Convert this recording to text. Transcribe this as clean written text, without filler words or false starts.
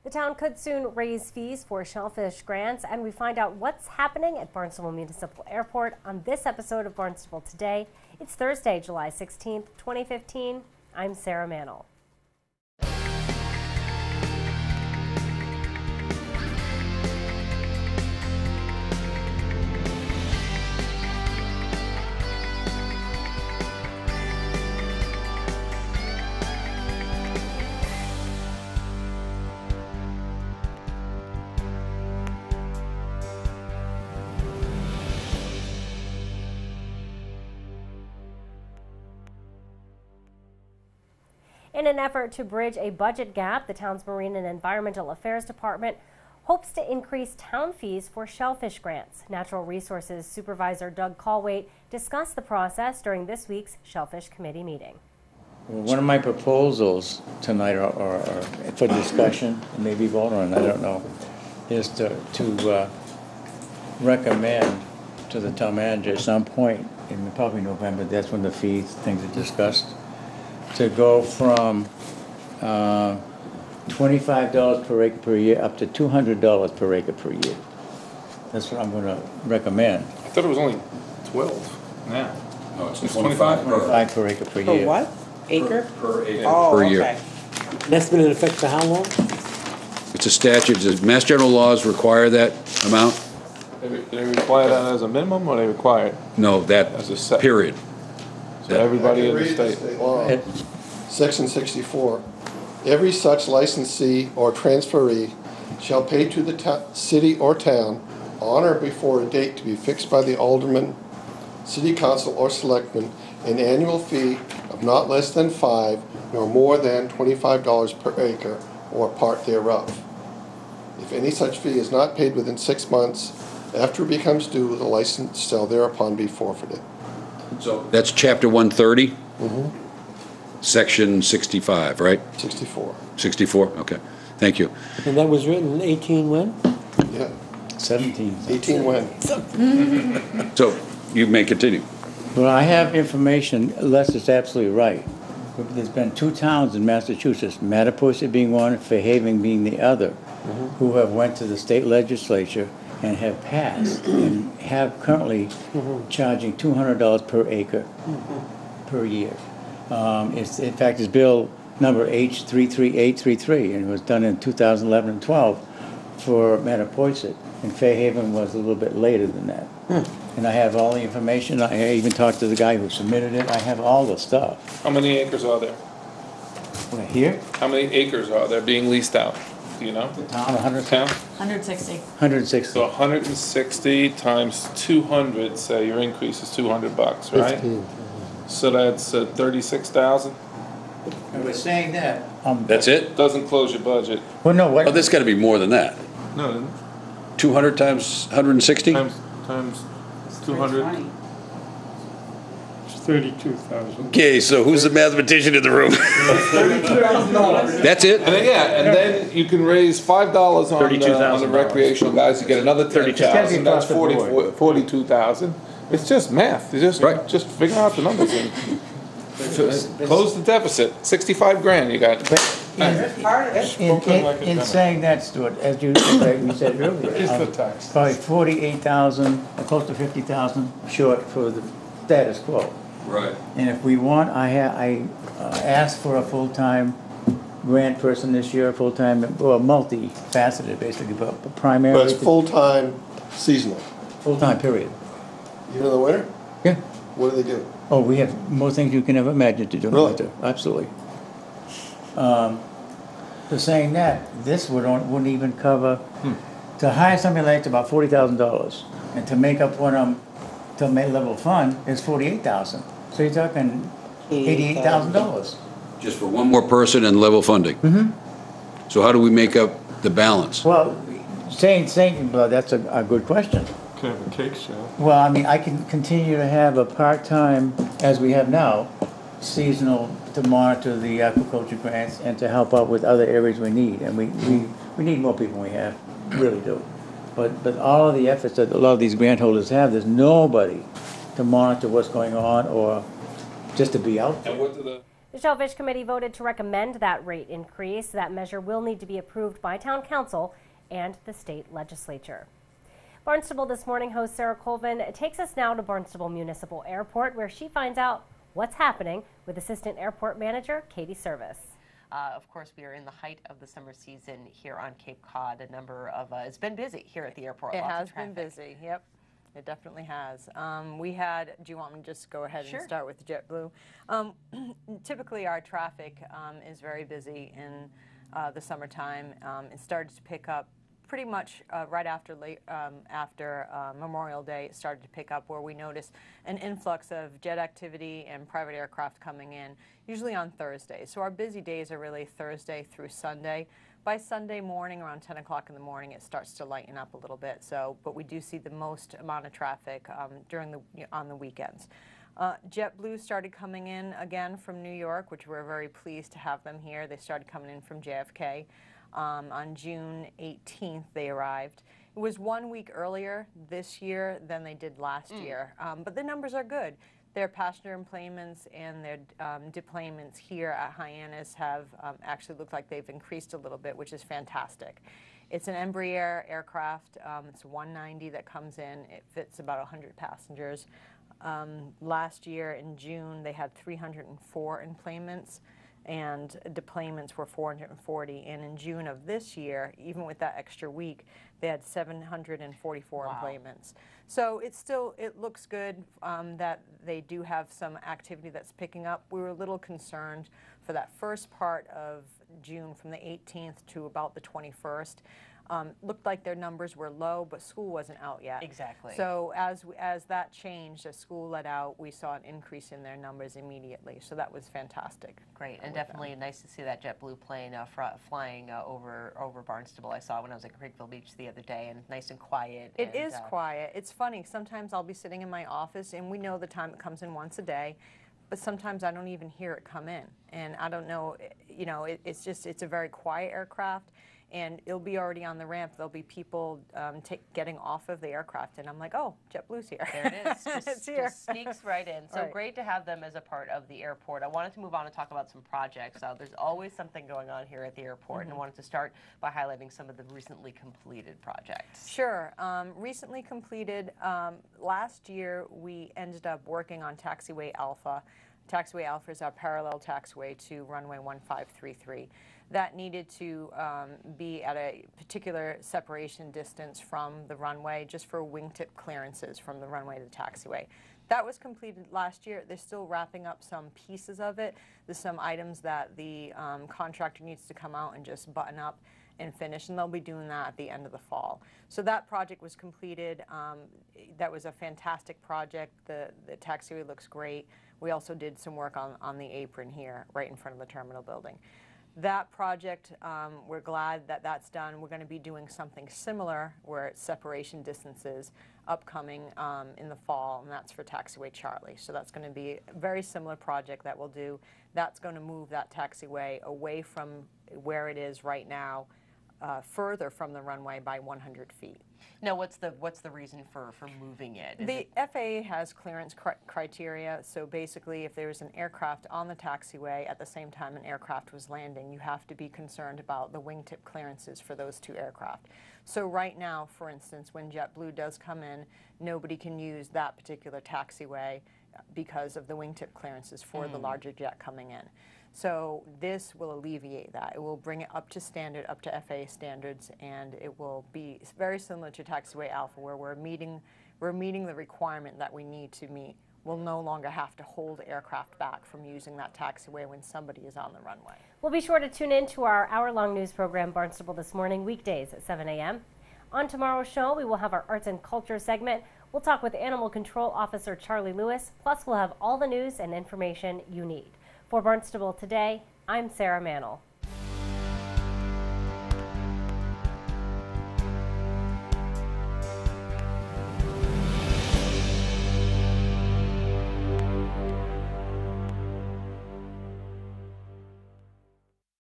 The town could soon raise fees for shellfish grants, and we find out what's happening at Barnstable Municipal Airport on this episode of Barnstable Today. It's Thursday, July 16th, 2015. I'm Sarah Mantle. In an effort to bridge a budget gap, the town's Marine and Environmental Affairs Department hopes to increase town fees for shellfish grants. Natural Resources Supervisor Doug Callwaite discussed the process during this week's Shellfish Committee meeting. One of my proposals tonight, or for discussion, and maybe vote on, I don't know, is to recommend to the town manager at some point in probably November, that's when the fees, things are discussed, to go from $25 per acre per year up to $200 per acre per year. That's what I'm going to recommend. I thought it was only 12 now. No, it's 25 per acre per year. Per what? Acre? Per acre. Oh, Per year. okay. That's been in effect for how long? It's a statute. Does Mass General laws require that amount? They require that as a minimum, or they require it No, that as a set? period. So everybody in the Read state. law, Section 64. Every such licensee or transferee shall pay to the city or town on or before a date to be fixed by the alderman, city council, or selectman an annual fee of not less than $5 nor more than $25 per acre or part thereof. If any such fee is not paid within 6 months after it becomes due, the license shall thereupon be forfeited. So that's Chapter 130, Section 65, right? 64. 64, okay. Thank you. And that was written in 18 when? Yeah. 17. 18 when? So you may continue. Well, I have information, Les is absolutely right. There's been 2 towns in Massachusetts, Mattapoisett being one, and Fairhaven being the other, who have went to the state legislature and have passed and have currently charging $200 per acre per year. In fact, it's bill number H33833, and it was done in 2011 and 12 for Mattapoisett, and Fairhaven was a little bit later than that. And I have all the information. I even talked to the guy who submitted it. I have all the stuff. How many acres are there? Here? How many acres are there being leased out? Do you know? Town, 100, Town? 160. 160. So 160 times 200, say your increase is $200, right? 15. So that's 36,000. And we're saying that. That's it? Doesn't close your budget. Well, no, what? Oh, there's got to be more than that. No, 200 times 160? times 200. It's 32,000. Okay, so who's the mathematician in the room? That's it? And then, and then you can raise $5 on the recreational guys. You get another 30,000. That's 42,000. It's just math. It's just figure out the numbers and close the deficit. 65 grand you got. In saying that, Stuart, as you said earlier, It's the tax. probably 48,000, close to 50,000 short for the status quo. Right. And if we want, I asked for a full-time grant person this year, full-time, well, multi-faceted basically, but primarily. But it's full-time seasonal. Full-time period. Even in the winter? Yeah. What do they do? Oh, we have more things you can ever imagine to do. Really? Absolutely. So saying that, this wouldn't even cover, to hire somebody like it's about $40,000. And to make up what to make level fund is $48,000. So you're talking $88,000. Just for one more person and level funding? So how do we make up the balance? Well, well, that's a good question. Can have a cake sale. Well, I mean, I can continue to have a part-time, as we have now, seasonal, to monitor the aquaculture grants and to help out with other areas we need. And we need more people than we have, really do. But all of the efforts that a lot of these grant holders have, there's nobody to monitor what's going on or just to be out there. And what do the The Shellfish Committee voted to recommend that rate increase. That measure will need to be approved by Town Council and the state legislature. Barnstable This Morning host Sarah Colvin takes us now to Barnstable Municipal Airport, where she finds out what's happening with Assistant Airport Manager Katie Service. Of course, we are in the height of the summer season here on Cape Cod. A number of, it's been busy here at the airport. It has been busy, yep. It definitely has. We had, do you want me to just go ahead and start with JetBlue? Typically our traffic is very busy in the summertime. It started to pick up pretty much right after Memorial Day. It started to pick up where we noticed an influx of jet activity and private aircraft coming in, usually on Thursday. So our busy days are really Thursday through Sunday. By Sunday morning, around 10 o'clock in the morning, it starts to lighten up a little bit. So, but we do see the most amount of traffic on the weekends. JetBlue started coming in again from New York, which we're very pleased to have them here. They started coming in from JFK. On June 18th, they arrived. It was 1 week earlier this year than they did last year, but the numbers are good. Their passenger enplanements and their deplanements here at Hyannis have actually looked like they've increased a little bit, which is fantastic. It's an Embraer aircraft. It's 190 that comes in. It fits about 100 passengers. Last year in June, they had 304 enplanements, and deplanements were 440. And in June of this year, even with that extra week, they had 744 enplanements. So it looks good that they do have some activity that's picking up. We were a little concerned for that first part of June, from the 18th to about the 21st. Looked like their numbers were low, but school wasn't out yet. Exactly. So as that changed, as school let out, we saw an increase in their numbers immediately. So that was fantastic. Great, and definitely nice to see that JetBlue plane flying over Barnstable. I saw when I was at Creekville Beach the other day, and nice and quiet. It is quiet. It's funny. Sometimes I'll be sitting in my office, and we know the time it comes in once a day. But sometimes I don't even hear it come in, and I don't know. You know, it's a very quiet aircraft. And it'll be already on the ramp. There'll be people getting off of the aircraft, and I'm like, oh, JetBlue's here. There it is. It's here. Just sneaks right in. So great to have them as a part of the airport. I wanted to move on and talk about some projects. There's always something going on here at the airport, and I wanted to start by highlighting some of the recently completed projects. Sure. Recently completed. Last year, we ended up working on Taxiway Alpha. Taxiway Alpha is our parallel taxiway to runway 1533. That needed to be at a particular separation distance from the runway, just for wingtip clearances from the runway to the taxiway. That was completed last year. They're still wrapping up some pieces of it. There's some items that the contractor needs to come out and just button up and finish, and they'll be doing that at the end of the fall. So that project was completed. That was a fantastic project. The taxiway looks great. We also did some work on the apron here, right in front of the terminal building. That project, we're glad that that's done. We're going to be doing something similar where it's separation distances upcoming in the fall, and that's for Taxiway Charlie. So that's going to be a very similar project that we'll do. That's going to move that taxiway away from where it is right now, further from the runway by 100 feet. Now, what's the reason for moving it? The FAA has clearance criteria. So basically, if there was an aircraft on the taxiway at the same time an aircraft was landing, you have to be concerned about the wingtip clearances for those two aircraft. So right now, for instance, when JetBlue does come in, nobody can use that particular taxiway because of the wingtip clearances for the larger jet coming in. So this will alleviate that. It will bring it up to standard, up to FAA standards, and it will be very similar to Taxiway Alpha, where we're meeting the requirement that we need to meet. We'll no longer have to hold aircraft back from using that taxiway when somebody is on the runway. We'll be sure to tune in to our hour-long news program, Barnstable This Morning, weekdays at 7 a.m. On tomorrow's show, we will have our arts and culture segment. We'll talk with Animal Control Officer Charlie Lewis, plus we'll have all the news and information you need. For Barnstable Today, I'm Sarah Mannel.